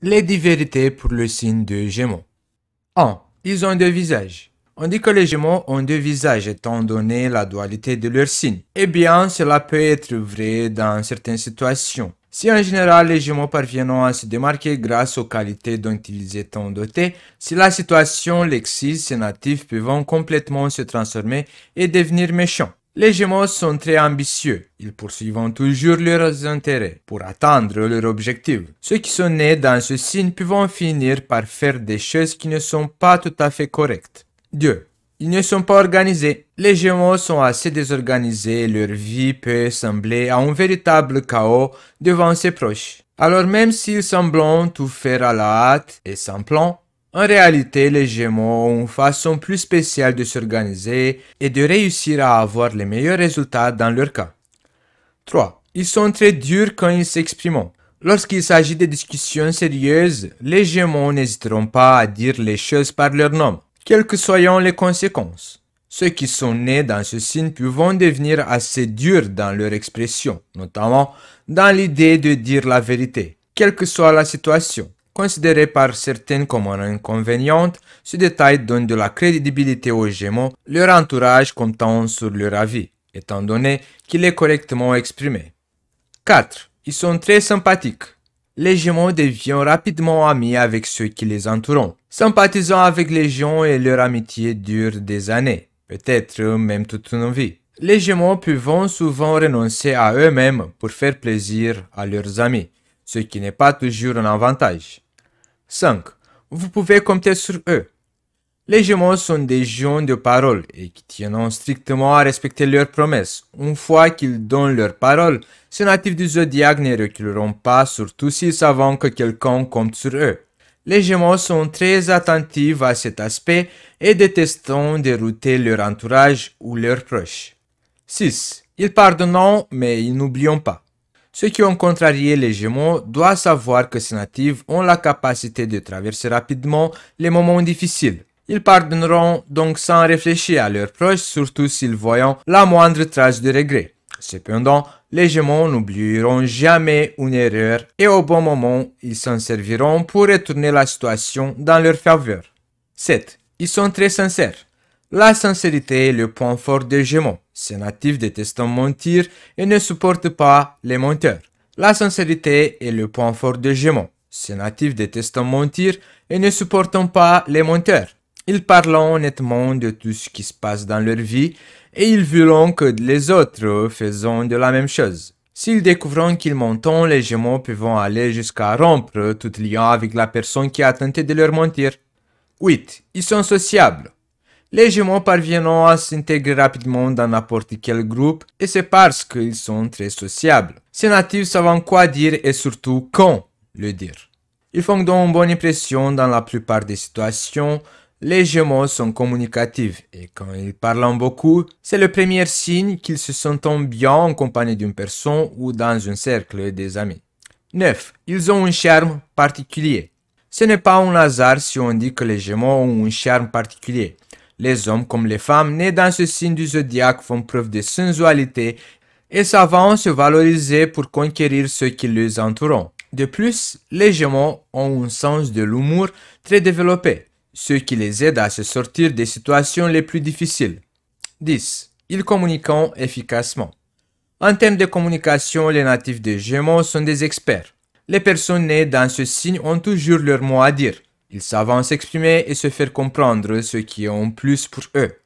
Les 10 vérités pour le signe de Gémeaux. 1. Ils ont deux visages. On dit que les Gémeaux ont deux visages étant donné la dualité de leur signe. Eh bien, cela peut être vrai dans certaines situations. Si en général les Gémeaux parviennent à se démarquer grâce aux qualités dont ils étant dotés, si la situation l'exige, ces natifs peuvent complètement se transformer et devenir méchants. Les Gémeaux sont très ambitieux. Ils poursuivent toujours leurs intérêts pour atteindre leur objectif. Ceux qui sont nés dans ce signe peuvent finir par faire des choses qui ne sont pas tout à fait correctes. 2. Ils ne sont pas organisés. Les Gémeaux sont assez désorganisés et leur vie peut sembler à un véritable chaos devant ses proches. Alors même s'ils semblent tout faire à la hâte et sans plan, en réalité, les Gémeaux ont une façon plus spéciale de s'organiser et de réussir à avoir les meilleurs résultats dans leur cas. 3. Ils sont très durs quand ils s'expriment. Lorsqu'il s'agit de discussions sérieuses, les Gémeaux n'hésiteront pas à dire les choses par leur nom, quelles que soient les conséquences. Ceux qui sont nés dans ce signe peuvent devenir assez durs dans leur expression, notamment dans l'idée de dire la vérité, quelle que soit la situation. Considéré par certains comme un inconvénient, ce détail donne de la crédibilité aux Gémeaux, leur entourage comptant sur leur avis, étant donné qu'il est correctement exprimé. 4. Ils sont très sympathiques. Les Gémeaux deviennent rapidement amis avec ceux qui les entourent, sympathisant avec les gens et leur amitié dure des années, peut-être même toute une vie. Les Gémeaux peuvent souvent renoncer à eux-mêmes pour faire plaisir à leurs amis, ce qui n'est pas toujours un avantage. 5. Vous pouvez compter sur eux. Les Gémeaux sont des gens de parole et qui tiennent strictement à respecter leurs promesses. Une fois qu'ils donnent leur parole, ces natifs du zodiaque ne reculeront pas, surtout s'ils savent que quelqu'un compte sur eux. Les Gémeaux sont très attentifs à cet aspect et détestent dérouter leur entourage ou leurs proches. 6. Ils pardonnent, mais ils n'oublient pas. Ceux qui ont contrarié les Gémeaux doivent savoir que ces natifs ont la capacité de traverser rapidement les moments difficiles. Ils pardonneront donc sans réfléchir à leurs proches, surtout s'ils voient la moindre trace de regret. Cependant, les Gémeaux n'oublieront jamais une erreur et au bon moment, ils s'en serviront pour retourner la situation dans leur faveur. 7. Ils sont très sincères. La sincérité est le point fort des Gémeaux. Ces natifs détestent mentir et ne supportent pas les menteurs. La sincérité est le point fort des Gémeaux. Ces natifs détestent mentir et ne supportent pas les menteurs. Ils parlent honnêtement de tout ce qui se passe dans leur vie et ils veulent que les autres fassent de la même chose. S'ils découvrent qu'ils mentent, les Gémeaux peuvent aller jusqu'à rompre tout lien avec la personne qui a tenté de leur mentir. 8. Ils sont sociables. Les Gémeaux parviennent à s'intégrer rapidement dans n'importe quel groupe et c'est parce qu'ils sont très sociables. Ces natifs savent quoi dire et surtout quand le dire. Ils font donc une bonne impression dans la plupart des situations. Les Gémeaux sont communicatifs et quand ils parlent beaucoup, c'est le premier signe qu'ils se sentent bien en compagnie d'une personne ou dans un cercle des amis. 9. Ils ont un charme particulier. Ce n'est pas un hasard si on dit que les Gémeaux ont un charme particulier. Les hommes comme les femmes nés dans ce signe du zodiaque font preuve de sensualité et savent se valoriser pour conquérir ceux qui les entourent. De plus, les Gémeaux ont un sens de l'humour très développé, ce qui les aide à se sortir des situations les plus difficiles. 10. Ils communiquent efficacement. En termes de communication, les natifs des Gémeaux sont des experts. Les personnes nées dans ce signe ont toujours leur mot à dire. Ils savent s'exprimer et se faire comprendre, ce qui est en plus pour eux.